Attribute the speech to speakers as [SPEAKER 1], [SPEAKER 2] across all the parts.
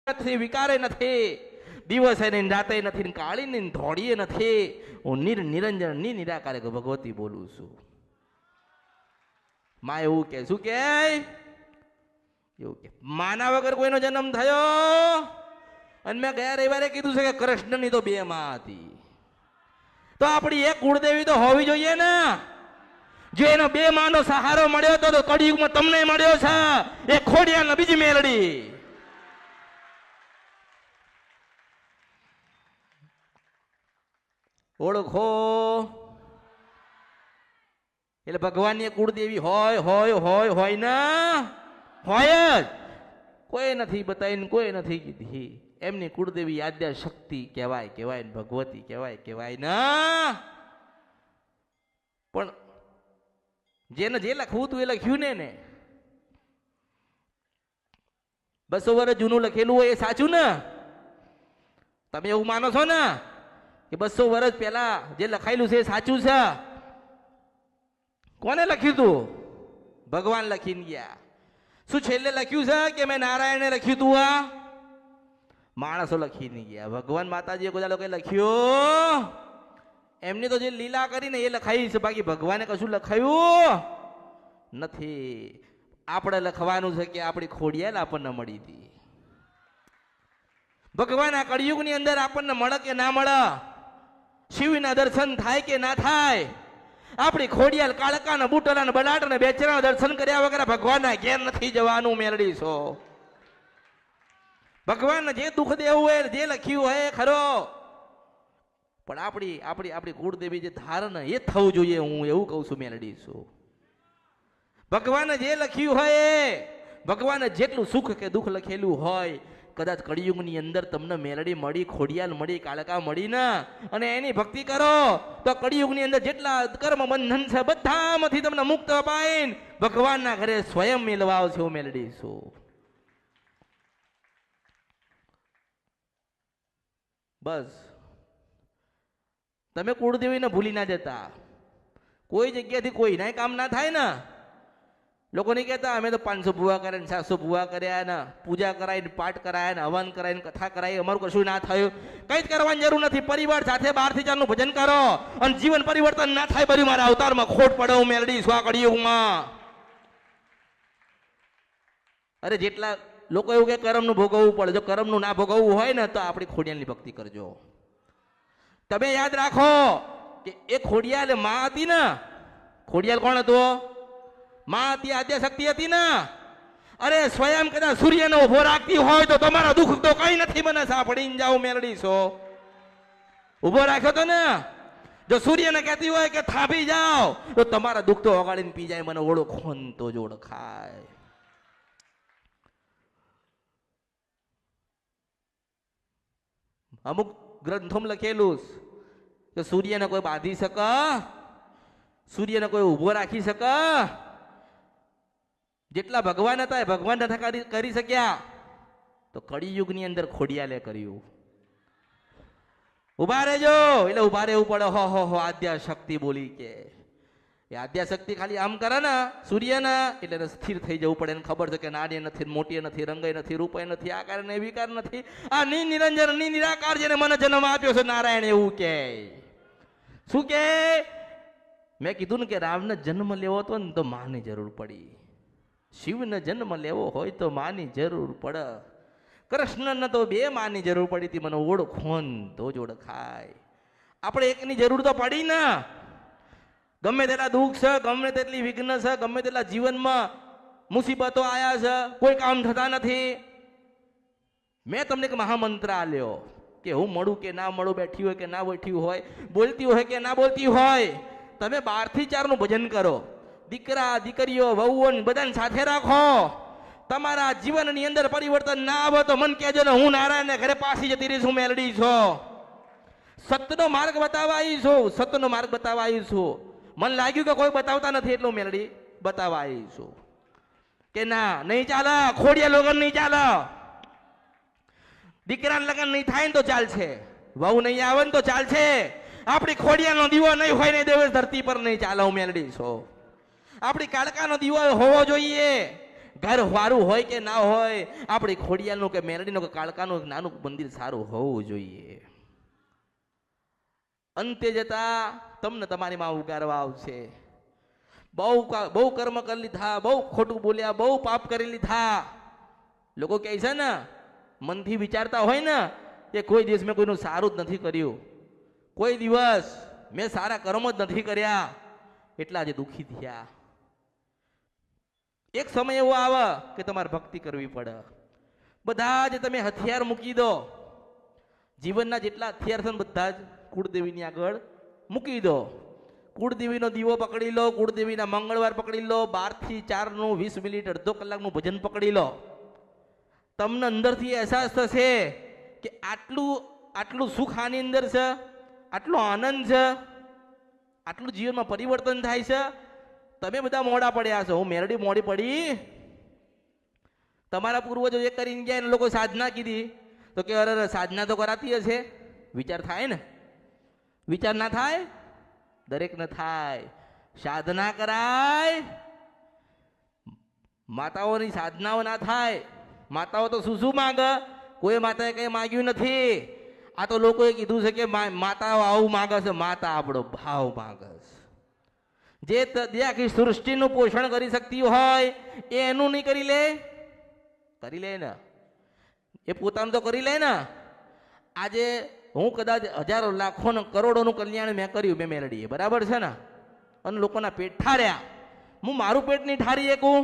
[SPEAKER 1] નથી, વિકારે નથી, દિવસે ને રાતે નથી, કાળી ને ધોળીએ નથી. હું નિરંજન નિરાકારે ભગવતી બોલું છું. માં એવું કે શું કે એવું કે માના વગર કોઈનો જન્મ થયો. અને મેં ગયા રવિવારે કીધું છે કે કૃષ્ણની તો 2 માં હતી. તો આપણી એક કુળદેવી તો હોવી જોઈએ ને. જો એનો 2 માનો સહારો મળ્યો તો કળિયુગમાં તમને મળ્યો છે. એ ખોડિયાને બીજી મેલડી. ઓળખો એટલે ભગવાનની કુળદેવી હોય હોય હોય હોય ના હોય જ. કોઈ નથી બતાવીને કોઈ નથી કીધી. એમની કુળદેવી આદ્ય શક્તિ કહેવાય કહેવાય ને ભગવતી કહેવાય કહેવાય ના. પણ જેને જે લખવું હતું એ લખ્યું ને 200 વર્ષ જૂનું લખેલું હોય એ સાચું ને. તમે એવું માનો છો ને કે 200 વર્ષ પહેલા જે લખાયેલું છે એ સાચું છે? કોને લખ્યું તું? ભગવાન લખીને ગયા. શું છેલ્લે લખ્યું છે કે મેં નારાયણે લખ્યું તું? આ માણસો લખીને ગયા. ભગવાન માતાજીએ કોઈ લોકો લખ્યું? એમની તો જે લીલા કરીને એ લખાઈ છે, બાકી ભગવાને કશું લખાયું નથી. આપણે લખવાનું છે કે આપણી ખોડિયાલ આપણને મળી હતી. ભગવાન આ કળિયુગની અંદર આપણને મળે કે ના મળે, શિવના દર્શન થાય કે ના થાય, આપણી ખોડિયાલ કાળકાના બુટલાના બલાટને બેચરાના દર્શન કર્યા વગર ભગવાનના ઘેર નથી જવાનું. મેળડી છો ભગવાનને જે દુઃખ દેવું હોય જે લખ્યું હોય ખરો, પણ આપણી આપણી આપણી કુળદેવી જે ધારણ એ થવું જોઈએ. હું એવું કહું છું મેલડી છું. ભગવાને જે લખ્યું હોય, ભગવાને જેટલું સુખ કે દુઃખ લખેલું હોય, કદાચ કળિયુગની અંદર તમને મેલડી મળી, ખોડિયાલ મળી, કાળકા મળી ને અને એની ભક્તિ કરો તો કળિયુગની અંદર જેટલા કર્મ બંધન છે બધામાંથી તમને મુક્ત અપાઈને ભગવાનના ઘરે સ્વયં મેળવા આવશે. હું મેલડી છું. બસ તમે કુળદેવીને ભૂલી ના જતા. કોઈ જગ્યાથી કોઈ ના કામ ના થાય ને. લોકો નહીં કહેતા અમે તો 500 ભૂવા કર્યા ને 700 ભૂવા કર્યા ને પૂજા કરાવીને પાઠ કરાયા ને હવન કરાવીને કથા કરાવી, અમારું કશું ના થયું. કઈ જ કરવાની જરૂર નથી. પરિવાર સાથે 12 થી 4 નું ભજન કરો અને જીવન પરિવર્તન ના થાય. બરી મારા અવતારમાં ખોટ પડે. હું મેલડી સ્વા કળિયુગમાં. અરે જેટલા લોકો એવું કે કર્મનું ભોગવવું પડે. જો કર્મનું ના ભોગવવું હોય ને તો આપણી ખોડિયાલની ભક્તિ કરજો. તમે યાદ રાખો કે એ ખોડિયાલ માં હતી ને. ખોડિયાલ કોણ હતો? માં હતી, આદ્ય શક્તિ હતી ને. અરે સ્વયં કદાચ સૂર્યને ઉભો રાખતી હોય તો તમારા દુઃખ તો કઈ નથી મને સાંભળીને જાઓ. મેલડી છો ઉભો રાખ્યો તો ને. જો સૂર્યને કહેતી હોય કે થાપી જાઓ તો તમારા દુઃખ તો ઓગાળીને પી જાય. મને ઓળખો ને તો જ ઓળખાય. અમુક ગ્રંથોમાં લખેલું કે સૂર્યને કોઈ બાંધી શકે, સૂર્યને કોઈ ઉભો રાખી શકે. જેટલા ભગવાન હતા એ ભગવાન નથી કરી શક્યા તો કળિયુગની અંદર ખોડિયાલે કર્યું. ઉભા રહેજો એટલે ઉભા રહેવું પડે. હો આદ્ય શક્તિ બોલી કે એ આદ્ય શક્તિ ખાલી આમ કરે ને સૂર્યના એટલે સ્થિર થઈ જવું પડે. એને ખબર છે કે નાની નથી, મોટી નથી, રંગય નથી, રૂપય નથી, આકાર ને વિકાર નથી. આ નિરંજન નિરાકાર જેને મને જન્મ આપ્યો છે નારાયણ એવું કે. શું કે મેં કીધું ને કે રામને જન્મ લેવો હતો ને તો માની જરૂર પડી. શિવને જન્મ લેવો હોય તો માની જરૂર પડે. કૃષ્ણને તો 2 માની જરૂર પડી હતી. મને ઓળખો ને તો જ ઓળખાય. આપણે એકની જરૂર તો પડી ને. ગમે તેટલા દુઃખ છે, ગમે તેટલી વિઘ્ન છે, ગમે તેટલા જીવનમાં મુસીબતો આયા છે, કોઈ કામ થતા નથી. મેં તમને એક મહામંત્ર આલ્યો કે હું મળું કે ના મળું, બેઠી હોય કે ના બેઠી હોય, બોલતી હોય કે ના બોલતી હોય, તમે 12 થી 4 નું ભજન કરો. દીકરા દીકરીઓ વહુઓ બધાને સાથે રાખો. તમારા જીવનની અંદર પરિવર્તન ના આવે તો મન કહેજો ને હું નારાયણને ઘરે પાછી જતી રહીશ. હું મેલડી છો. સત્યનો માર્ગ બતાવવા આવી છું. સત્યનો માર્ગ બતાવવા આવી છું. મને લાગ્યું કે કોઈ બતાવતા નથી એટલે હું મેલડી બતાવવા આવી છું કે ના નહીં ચાલે. ખોડિયા લગન નહીં ચાલે. દીકરાના લગન નહીં થાય ને તો ચાલશે. વહુ નહીં આવે ને તો ચાલશે. આપણી ખોડિયાનો દીવો નહીં હોય ને દેવેશ ધરતી પર નહીં ચાલે. હું મેલડી છો. આપણી કાળકાનો દીવો હોવો જોઈએ. ઘર વારું હોય કે ના હોય, આપણી ખોડિયાલનું કે મેરડીનું કે કાળકાનું એક નાનું મંદિર સારું હોવું જોઈએ. અંતે જતા તમને તમારી માં ઉગારવા આવશે. બહુ કર્મ કરી લીધા, બહુ ખોટું બોલ્યા, બહુ પાપ કરી લીધા. લોકો કહે છે ને, મનથી વિચારતા હોય ને કે કોઈ દિવસ મેં કોઈનું સારું જ નથી કર્યું, કોઈ દિવસ મેં સારા કર્મ જ નથી કર્યા, એટલા આજે દુઃખી થયા. એક સમય એવો આવે કે તમારે ભક્તિ કરવી પડે. બધા જ તમે હથિયાર મૂકી દો, જીવનના જેટલા હથિયાર છે ને બધા જ કુળદેવીની આગળ મૂકી દો. કુળદેવીનો દીવો પકડી લો, કુળદેવીના મંગળવાર પકડી લો, 12 થી 4 નું 20 મિનિટ અડધો કલાકનું ભજન પકડી લો. તમને અંદરથી અહેસાસ થશે કે આટલું સુખ આની અંદર છે, આટલો આનંદ છે, આટલું જીવનમાં પરિવર્તન થાય છે. તમે બધા મોડા પડ્યા છો, હું મેરડી મોડી પડી. તમારા પૂર્વજો જે કરીને ગયા એને લોકો સાધના કીધી તો કે અરે સાધના તો કરાતી હશે. વિચાર થાય ને? વિચાર ના થાય? દરેક ને થાય. સાધના કરાય, માતાઓની સાધનાઓ ના થાય. માતાઓ તો શું માગે? કોઈ માતાએ કઈ માગ્યું નથી. આ તો લોકોએ કીધું છે કે માતાઓ આવું માગે છે. માતા આપણો ભાવ માગે છે. જે આખી સૃષ્ટિનું પોષણ કરી શકતી હોય એ એનું નહીં કરી લે? કરી લે ને, એ પોતાનું તો કરી લે ને. આજે હું કદાચ હજારો લાખો ને કરોડોનું કલ્યાણ મેં કર્યું, મેં મેળડીએ, બરાબર છે ને, અને લોકોના પેટ ઠાર્યા. હું મારું પેટ નહીં ઠારી શકું?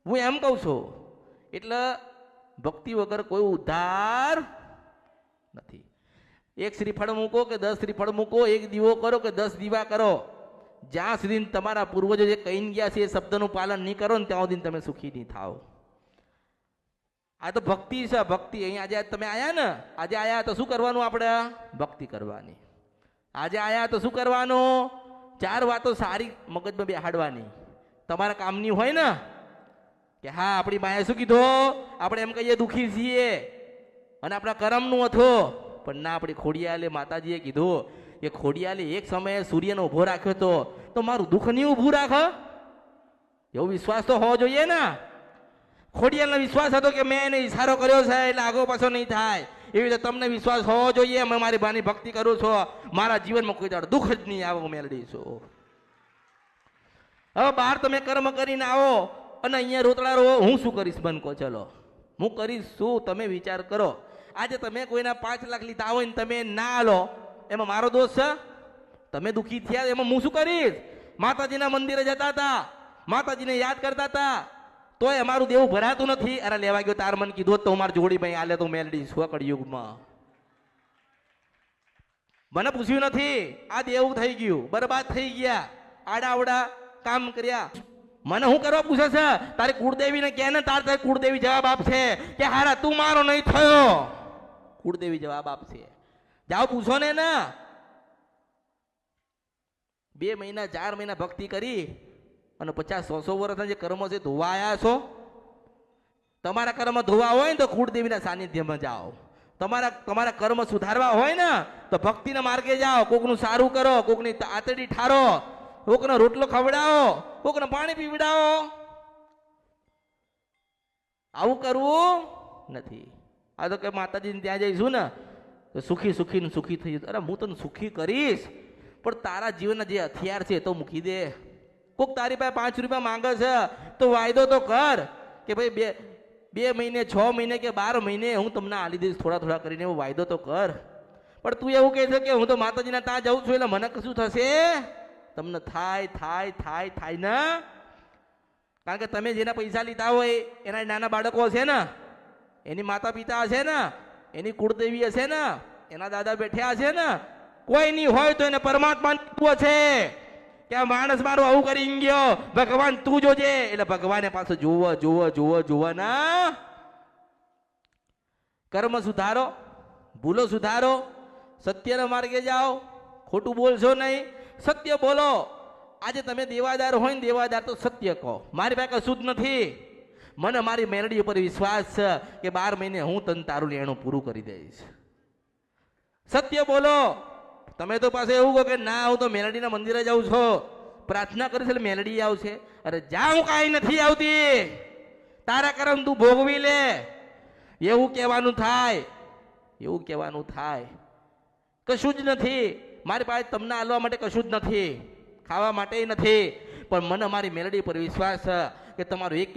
[SPEAKER 1] હું એમ કહું છું. એટલે ભક્તિ વગર કોઈ ઉદ્ધાર નથી. એક શ્રીફળ મૂકો કે 10 શ્રીફળ મૂકો, એક દીવો કરો કે 10 દીવા કરો, જ્યાં સુધી તમારા પૂર્વજો જે કહીને ગયા છે એ શબ્દનું પાલન નહીં કરો ને ત્યાં સુધી તમે સુખી નહીં થાવ. આ તો ભક્તિ છે, ભક્તિ. અહીં આજે તમે આયા ને, આજે આયા તો શું કરવાનું? આપણે ભક્તિ કરવાની. આજે આયા તો શું કરવાનું? 4 વાતો સારી મગજમાં બેહાડવાની, તમારા કામની હોય ને. કે હા, આપણી માએ શું કીધું? આપણે એમ કહીએ દુઃખી છીએ અને આપણા કરમનું હતું, પણ ના, આપણી ખોડિયાલે માતાજીએ કીધું કે ખોડિયાલે એક સમયે સૂર્યનો ઉભો રાખ્યો તો મારું દુઃખ નહીં ઊભું રાખ. એવો વિશ્વાસ તો હોવો જોઈએ ને. ખોડિયાલનો વિશ્વાસ હતો કે મેં એને ઈશારો કર્યો છે એટલે આગો પાછો નહીં થાય. એવી રીતે તમને વિશ્વાસ હોવો જોઈએ, મેં મારી બાની ભક્તિ કરું છું, મારા જીવનમાં કોઈ દાડો દુઃખ જ નહીં આવે, હું મેળવી છું. હવે બહાર તમે કર્મ કરીને આવો અને અહીંયા રોતડા રહો, હું શું કરીશ? બન કહો, ચલો હું કરીશ શું? તમે વિચાર કરો. આજે તમે કોઈના 5 લાખ લીધા હોય ને તમે ના લો, એમાં મારો દોષ છે? તમે દુઃખી થયા એમાં હું શું કરીશ? માતાજીના મંદિરે જતા હતા, માતાજીને યાદ કરતા હતા, તોય અમારું દેવું ભરાતું નથી. અરે લેવા ગયો તાર મને કીધું તો મારી જોડી ભાઈ આલે તો મેલડી સ્વકળયુગમાં. મને પૂછ્યું નથી. આ દેવું થઈ ગયું, બરબાદ થઈ ગયા, આડાવડા કામ કર્યા. મને હું કરવા પૂછે છે? તારી કુળદેવીને કહે ને, તારે કુળદેવી જવાબ આપશે કે હારા તું મારો નહીં થયો. કુળદેવી જવાબ આપશે. જાઓ પૂછો ને. 2 મહિના 4 મહિના ભક્તિ કરી અને 50-100 વર્ષના જે કર્મો છે ધોવા આવ્યા છો. તમારા કર્મ ધોવા હોય ને તો કુળદેવીના સાનિધ્યમાં જાઓ. તમારા કર્મ સુધારવા હોય ને તો ભક્તિના માર્ગે જાઓ. કોકનું સારું કરો, કોકની આતડી ઠારો, કોકનો રોટલો ખવડાવો, કોકને પાણી પીવડાવો. આવું કરવું નથી. આ તો કે માતાજીને ત્યાં જઈશું ને તો સુખી થઈ જશે. અરે હું તને સુખી કરીશ, પણ તારા જીવનના જે હથિયાર છે તો મૂકી દે. કોક તારી પાસે 5 રૂપિયા માંગે છે તો વાયદો તો કર કે ભાઈ 2 મહિને 6 મહિને કે 12 મહિને હું તમને આલી દઈશ, થોડા કરીને એવો વાયદો તો કર. પણ તું એવું કહે છે કે હું તો માતાજીના ત્યાં જાઉં છું એટલે મને કશું થશે? તમને થાય ને. કારણ કે તમે જેના પૈસા લીધા હોય એના નાના બાળકો હશે ને, એની માતા પિતા હશે ને, એની કુળદેવી હશે ને, એના દાદા બેઠ્યા હશે ને. કોઈ નહીં હોય તો એને પરમાત્મા છે કે આ માણસ મારું આવું કરી ગયો, ભગવાન તું જોજે. એટલે ભગવાને પાછું જોવો ના. કર્મ સુધારો, ભૂલો સુધારો, સત્યના માર્ગે જાઓ, ખોટું બોલશો નહીં, સત્ય બોલો. આજે તમે દેવાદાર હોય ને, દેવાદાર તો સત્ય કહો. મારી પાસે કશું જ નથી, મને મારી મેરડી ઉપર વિશ્વાસ છે કે 12 મહિને હું તને તારું લેણું પૂરું કરી દઈશ. સત્ય બોલો. તમે તો પાસે એવું કહો કે ના હું તો મેરડીના મંદિરે જાઉં છું, પ્રાર્થના કરી છે એટલે મેલડી આવશે. અરે જા, હું કાંઈ નથી આવતી, તારા કર્મ તું ભોગવી લે, એવું કહેવાનું થાય. એવું કહેવાનું થાય. કશું જ નથી મારી પાસે તમને આલવા માટે, કશું જ નથી, ખાવા માટે નથી, પણ મને મારી મેલડી પર વિશ્વાસ છે કે તમારું એક